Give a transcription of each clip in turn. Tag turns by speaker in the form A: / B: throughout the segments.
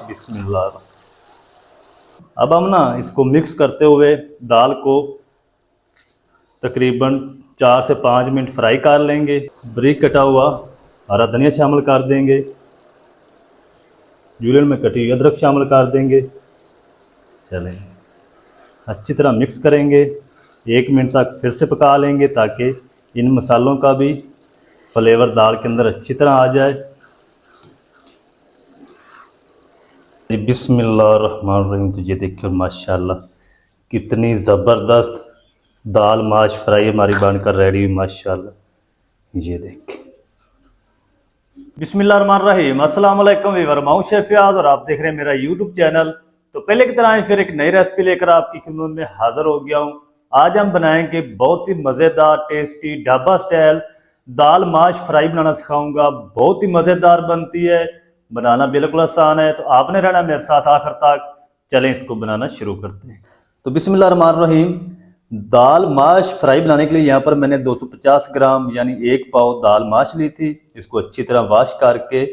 A: बिस्मिल्लाह। अब हम ना इसको मिक्स करते हुए दाल को तकरीबन 4 से 5 मिनट फ्राई कर लेंगे। बारीक कटा हुआ हरा धनिया शामिल कर देंगे, जूलियन में कटी हुई अदरक शामिल कर देंगे। चलें, अच्छी तरह मिक्स करेंगे, 1 मिनट तक फिर से पका लेंगे ताकि इन मसालों का भी फ्लेवर दाल के अंदर अच्छी तरह आ जाए। बिस्मिल्लाहिर्रहमानिर्रहीम। तो ये देखिए माशाल्लाह कितनी ज़बरदस्त दाल माश फ्राई हमारी बनकर रेडी हुई माशाल्लाह। ये देखिए। बिस्मिल्लाहिर्रहमानिर्रहीम। अस्सलाम वालेकुम वीवर, मैं शेफ याद और आप देख रहे हैं मेरा यूट्यूब चैनल। तो पहले की तरह फिर एक नई रेसिपी लेकर आपकी खिदमत में हाजिर हो गया हूँ। आज हम बनाएंगे बहुत ही मज़ेदार टेस्टी ढाबा स्टाइल दाल माश फ्राई बनाना सिखाऊंगा। बहुत ही मज़ेदार बनती है, बनाना बिल्कुल आसान है। तो आपने रहना मेरे साथ आखिर तक। चलें इसको बनाना शुरू करते हैं। तो बिस्मिल्लाहिर्रहमानिर्रहीम। दाल माश फ्राई बनाने के लिए यहाँ पर मैंने 250 ग्राम यानी 1 पाव दाल माश ली थी। इसको अच्छी तरह वॉश करके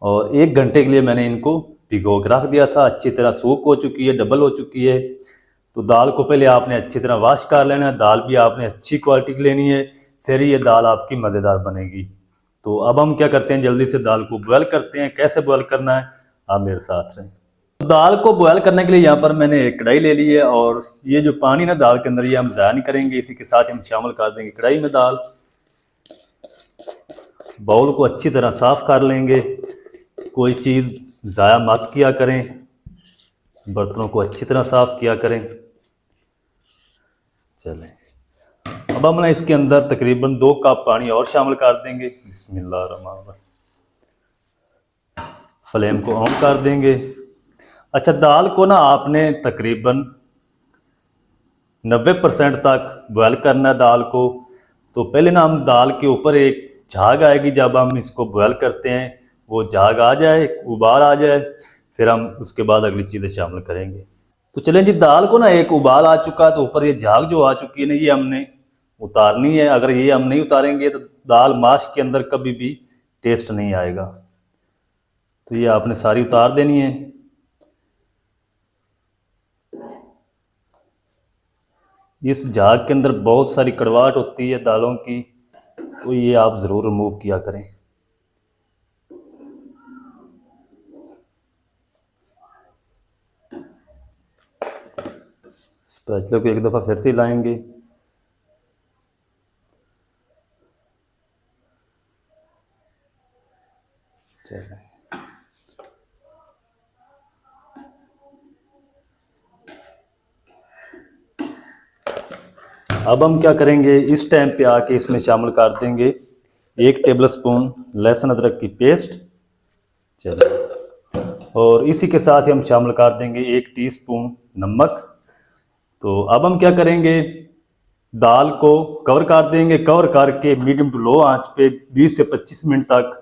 A: और 1 घंटे के लिए मैंने इनको भिगो के रख दिया था। अच्छी तरह सूख हो चुकी है, डबल हो चुकी है। तो दाल को पहले आपने अच्छी तरह वॉश कर लेना है। दाल भी आपने अच्छी क्वालिटी की लेनी है, फिर ये दाल आपकी मज़ेदार बनेगी। तो अब हम क्या करते हैं, जल्दी से दाल को बॉयल करते हैं। कैसे बॉयल करना है आप मेरे साथ रहें। दाल को बॉयल करने के लिए यहाँ पर मैंने एक कढ़ाई ले ली है और ये जो पानी ना दाल के अंदर ये हम ज़ाया नहीं करेंगे, इसी के साथ हम शामिल कर देंगे कढ़ाई में दाल। बाउल को अच्छी तरह साफ़ कर लेंगे, कोई चीज़ ज़ाया मत किया करें, बर्तनों को अच्छी तरह साफ़ किया करें। चलें, अब हम ना इसके अंदर तकरीबन 2 कप पानी और शामिल कर देंगे। बिस्मिल्लाहिर्रहमानिर्रहीम। फ्लेम को ऑन कर देंगे। अच्छा, दाल को ना आपने तकरीबन 90% तक बॉयल करना है दाल को। तो पहले ना हम दाल के ऊपर एक झाग आएगी, जब हम इसको बॉयल करते हैं वो झाग आ जाए, उबाल आ जाए, फिर हम उसके बाद अगली चीज़ें शामिल करेंगे। तो चलें जी, दाल को ना एक उबाल आ चुका है, तो ऊपर ये झाग जो आ चुकी है ना, ये हमने उतारनी है। अगर ये हम नहीं उतारेंगे तो दाल माश के अंदर कभी भी टेस्ट नहीं आएगा। तो ये आपने सारी उतार देनी है। इस झाग के अंदर बहुत सारी कड़वाहट होती है दालों की, तो ये आप ज़रूर रिमूव किया करें। स्पैचुला को एक दफ़ा फिर से लाएंगे। चलें, अब हम क्या करेंगे, इस टाइम पे आके इसमें शामिल कर देंगे 1 टेबल स्पून लहसुन अदरक की पेस्ट। चलिए, और इसी के साथ ही हम शामिल कर देंगे 1 टीस्पून नमक। तो अब हम क्या करेंगे, दाल को कवर कर देंगे। कवर करके मीडियम टू लो आंच पे 20 से 25 मिनट तक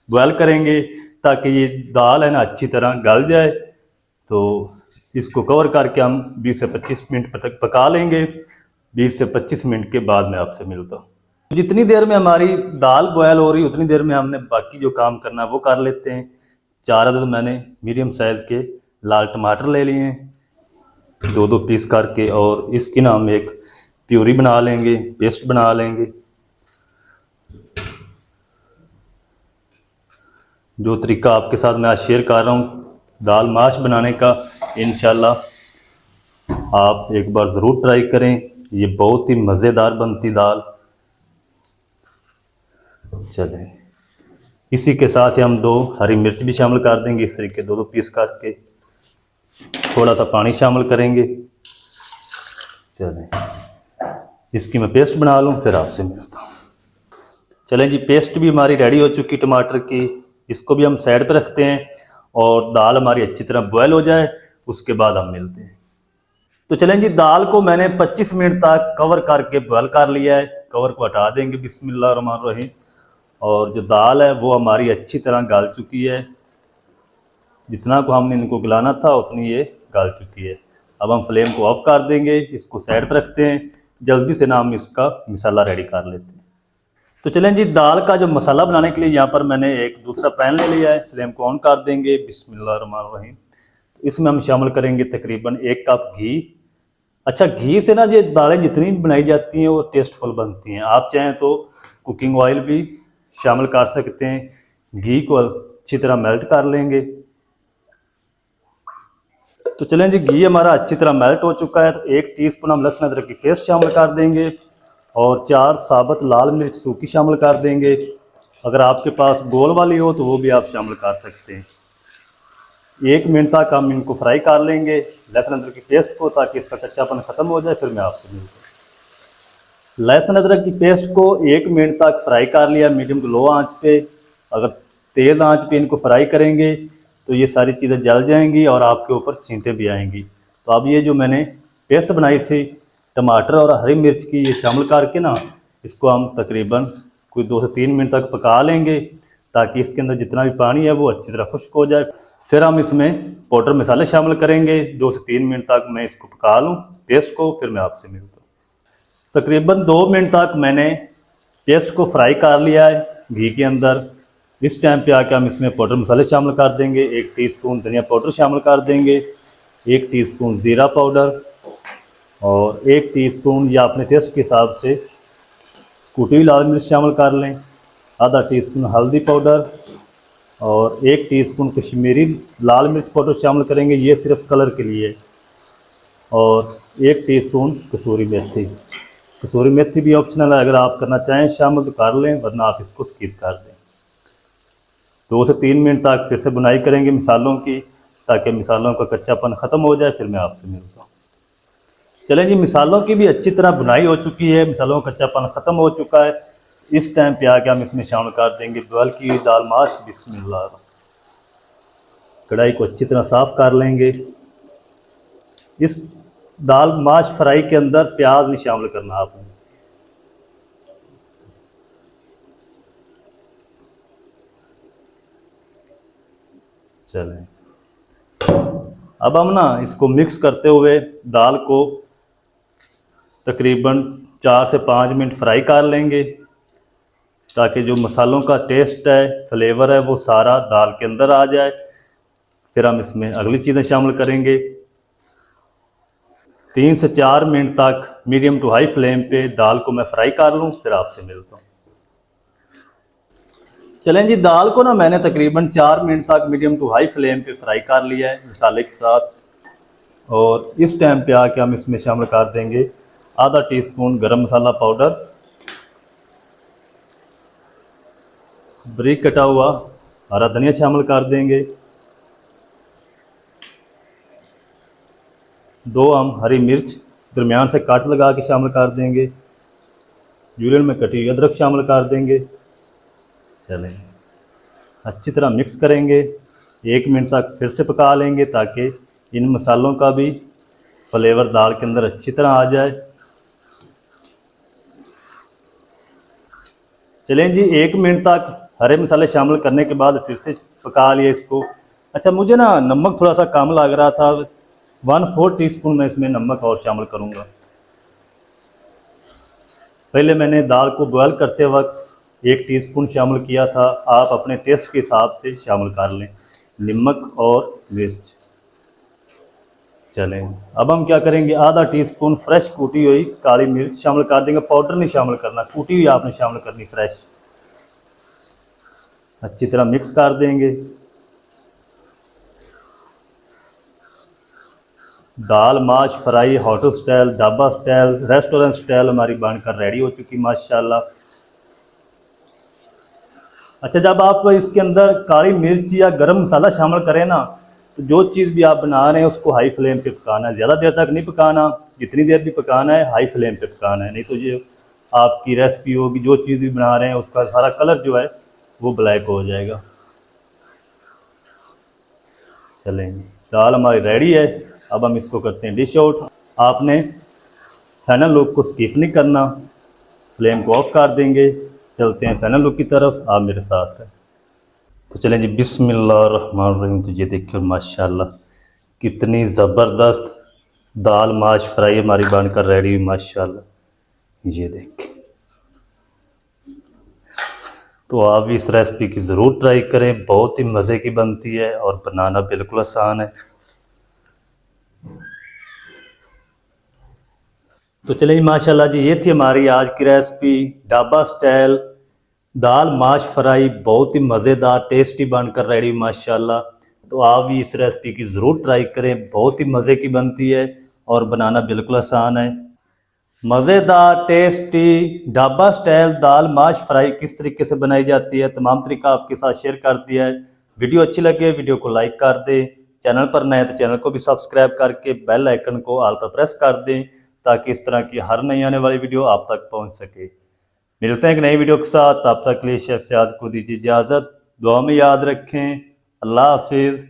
A: बॉयल करेंगे ताकि ये दाल है ना अच्छी तरह गल जाए। तो इसको कवर करके हम 20 से 25 मिनट तक पका लेंगे। 20 से 25 मिनट के बाद मैं आपसे मिलता हूँ। जितनी देर में हमारी दाल बॉयल हो रही उतनी देर में हमने बाकी जो काम करना है वो कर लेते हैं। 4 अदद मैंने मीडियम साइज़ के लाल टमाटर ले लिए हैं, 2-2 पीस करके, और इसकी ना हम एक प्यूरी बना लेंगे, पेस्ट बना लेंगे। जो तरीका आपके साथ मैं आज शेयर कर रहा हूँ दाल माश बनाने का, इंशाल्लाह आप एक बार ज़रूर ट्राई करें। ये बहुत ही मज़ेदार बनती दाल। चलें, इसी के साथ ही हम 2 हरी मिर्च भी शामिल कर देंगे, इस तरीके 2-2 पीस करके। थोड़ा सा पानी शामिल करेंगे। चलें, इसकी मैं पेस्ट बना लूँ फिर आपसे मिलता हूँ। चलें जी, पेस्ट भी हमारी रेडी हो चुकी टमाटर की। इसको भी हम साइड पे रखते हैं और दाल हमारी अच्छी तरह बॉयल हो जाए, उसके बाद हम मिलते हैं। तो चलें जी, दाल को मैंने 25 मिनट तक कवर करके बॉयल कर लिया है। कवर को हटा देंगे बिस्मिल्लाहिर्रहमानिर्रहीम। और जो दाल है वो हमारी अच्छी तरह गल चुकी है। जितना को हमने इनको गलाना था उतनी ये गल चुकी है। अब हम फ्लेम को ऑफ कर देंगे, इसको साइड पर रखते हैं। जल्दी से ना हम इसका मसाला रेडी कर लेते हैं। तो चलें जी, दाल का जो मसाला बनाने के लिए यहाँ पर मैंने एक दूसरा पैन ले लिया है। फ्लेम को ऑन कर देंगे। बिस्मिल्लाहिर्रहमानिर्रहीम। तो इसमें हम शामिल करेंगे तकरीबन 1 कप घी। अच्छा, घी से ना ये दालें जितनी भी बनाई जाती हैं वो टेस्टफुल बनती हैं। आप चाहें तो कुकिंग ऑयल भी शामिल कर सकते हैं। घी को अच्छी तरह मेल्ट कर लेंगे। तो चलें जी, घी हमारा अच्छी तरह मेल्ट हो चुका है। तो 1 टीस्पून हम लहसुन अदरक की पेस्ट शामिल कर देंगे और 4 साबुत लाल मिर्च सूखी शामिल कर देंगे। अगर आपके पास गोल वाली हो तो वो भी आप शामिल कर सकते हैं। 1 मिनट तक हम इनको फ्राई कर लेंगे, लहसुन अदरक की पेस्ट को, ताकि इसका कच्चापन ख़त्म हो जाए। फिर मैं आपसे मिलता हूँ। लहसुन अदरक की पेस्ट को 1 मिनट तक फ्राई कर लिया मीडियम टू लो आंच पे। अगर तेज़ आंच पे इनको फ्राई करेंगे तो ये सारी चीज़ें जल जाएंगी और आपके ऊपर छींटे भी आएंगी। तो अब ये जो मैंने पेस्ट बनाई थी टमाटर और हरी मिर्च की, ये शामिल करके ना इसको हम तकरीबन कोई 2 से 3 मिनट तक पका लेंगे, ताकि इसके अंदर जितना भी पानी है वो अच्छी तरह खुश्क हो जाए। फिर हम इसमें पाउडर मसाले शामिल करेंगे। 2 से 3 मिनट तक मैं इसको पका लूँ पेस्ट को, फिर मैं आपसे मिलता हूँ। तकरीबन 2 मिनट तक मैंने पेस्ट को फ्राई कर लिया है घी के अंदर। इस टाइम पे आके हम इसमें पाउडर मसाले शामिल कर देंगे। 1 टीस्पून धनिया पाउडर शामिल कर देंगे, 1 टीस्पून ज़ीरा पाउडर और 1 टीस्पून या अपने टेस्ट के हिसाब से कुटी हुई लाल मिर्च शामिल कर लें। आधा टीस्पून हल्दी पाउडर और 1 टीस्पून कश्मीरी लाल मिर्च पाउडर शामिल करेंगे, ये सिर्फ कलर के लिए। और 1 टीस्पून कसूरी मेथी। कसूरी मेथी भी ऑप्शनल है, अगर आप करना चाहें शामिल तो कर लें, वरना आप इसको स्किप कर दें। 2 से 3 मिनट तक फिर से बुनाई करेंगे मसालों की, ताकि मसालों का कच्चापन ख़त्म हो जाए। फिर मैं आपसे मिलता हूँ। चलें जी, मसालों की भी अच्छी तरह बुनाई हो चुकी है, मसालों का कच्चापन ख़त्म हो चुका है। इस टाइम पे आके हम इसमें शामिल कर देंगे बॉयल की दाल माश। बिस्मिल्लाह। कढ़ाई को अच्छी तरह साफ़ कर लेंगे। इस दाल माश फ्राई के अंदर प्याज नहीं शामिल करना आपने। चलें, अब हम ना इसको मिक्स करते हुए दाल को तकरीबन 4 से 5 मिनट फ्राई कर लेंगे, ताकि जो मसालों का टेस्ट है, फ्लेवर है, वो सारा दाल के अंदर आ जाए। फिर हम इसमें अगली चीज़ें शामिल करेंगे। 3 से 4 मिनट तक मीडियम टू हाई फ्लेम पे दाल को मैं फ्राई कर लूँ, फिर आपसे मिलता हूँ। चलें जी, दाल को ना मैंने तकरीबन 4 मिनट तक मीडियम टू हाई फ्लेम पे फ्राई कर लिया है मसाले के साथ। और इस टाइम पे आके हम इसमें शामिल कर देंगे आधा टीस्पून गरम मसाला पाउडर, बारीक कटा हुआ हरा धनिया शामिल कर देंगे, 2 हम हरी मिर्च दरमियान से काट लगा के शामिल कर देंगे, जुलियन में कटी हुई अदरक शामिल कर देंगे। चलें, अच्छी तरह मिक्स करेंगे। 1 मिनट तक फिर से पका लेंगे, ताकि इन मसालों का भी फ्लेवर दाल के अंदर अच्छी तरह आ जाए। चलें जी, 1 मिनट तक हरे मसाले शामिल करने के बाद फिर से पका लिया इसको। अच्छा, मुझे ना नमक थोड़ा सा कम लग रहा था, 1/4 टीस्पून मैं इसमें नमक और शामिल करूँगा। पहले मैंने दाल को बॉयल करते वक्त 1 टीस्पून शामिल किया था, आप अपने टेस्ट के हिसाब से शामिल कर लें नमक और मिर्च। चलें, अब हम क्या करेंगे, आधा टीस्पून फ्रेश कूटी हुई काली मिर्च शामिल कर देंगे। पाउडर नहीं शामिल करना, कूटी हुई आपने शामिल करनी फ्रेश। अच्छी तरह मिक्स कर देंगे। दाल माश fry hotel style, dhaba style, restaurant style हमारी बनकर रेडी हो चुकी माशाल्लाह। अच्छा, जब आप इसके अंदर काली मिर्च या गरम मसाला शामिल करें ना, तो जो चीज़ भी आप बना रहे हैं उसको हाई फ्लेम पे पकाना है, ज़्यादा देर तक नहीं पकाना। जितनी देर भी पकाना है हाई फ्लेम पे पकाना है, नहीं तो ये आपकी रेसिपी होगी, जो चीज़ भी बना रहे हैं उसका सारा कलर जो है वो ब्लैक हो जाएगा। चलेंगे, दाल हमारी रेडी है। अब हम इसको करते हैं डिश आउट। आपने फाइनल लुक को स्किप नहीं करना, फ्लेम को ऑफ कर देंगे। चलते हैं फाइनल लुक की तरफ, आप मेरे साथ हैं। तो चलें जी, बिस्मिल्लाहिर्रहमानिर्रहीम। तो ये देखिए माशाल्लाह कितनी ज़बरदस्त दाल माश फ्राई हमारी बनकर रेडी हुई माशाल्लाह। ये देखिए, तो आप इस रेसिपी की ज़रूर ट्राई करें, बहुत ही मज़े की बनती है और बनाना बिल्कुल आसान है। तो चलिए माशाल्लाह जी, ये थी हमारी आज की रेसिपी, ढाबा स्टाइल दाल माश फ्राई। बहुत ही मज़ेदार टेस्टी बनकर रेडी माशाल्लाह। तो आप भी इस रेसिपी की ज़रूर ट्राई करें, बहुत ही मज़े की बनती है और बनाना बिल्कुल आसान है। मज़ेदार टेस्टी ढाबा स्टाइल दाल माश फ्राई किस तरीके से बनाई जाती है, तमाम तरीका आपके साथ शेयर कर दिया है। वीडियो अच्छी लगे वीडियो को लाइक कर दें, चैनल पर नए तो चैनल को भी सब्सक्राइब करके बेल आइकन को ऑल पर प्रेस कर दें, ताकि इस तरह की हर नई आने वाली वीडियो आप तक पहुंच सके। मिलते हैं एक नई वीडियो के साथ, तब तक के लिए शेफ फयाज को दीजिए इजाज़त। दुआ में याद रखें। अल्लाह हाफिज़।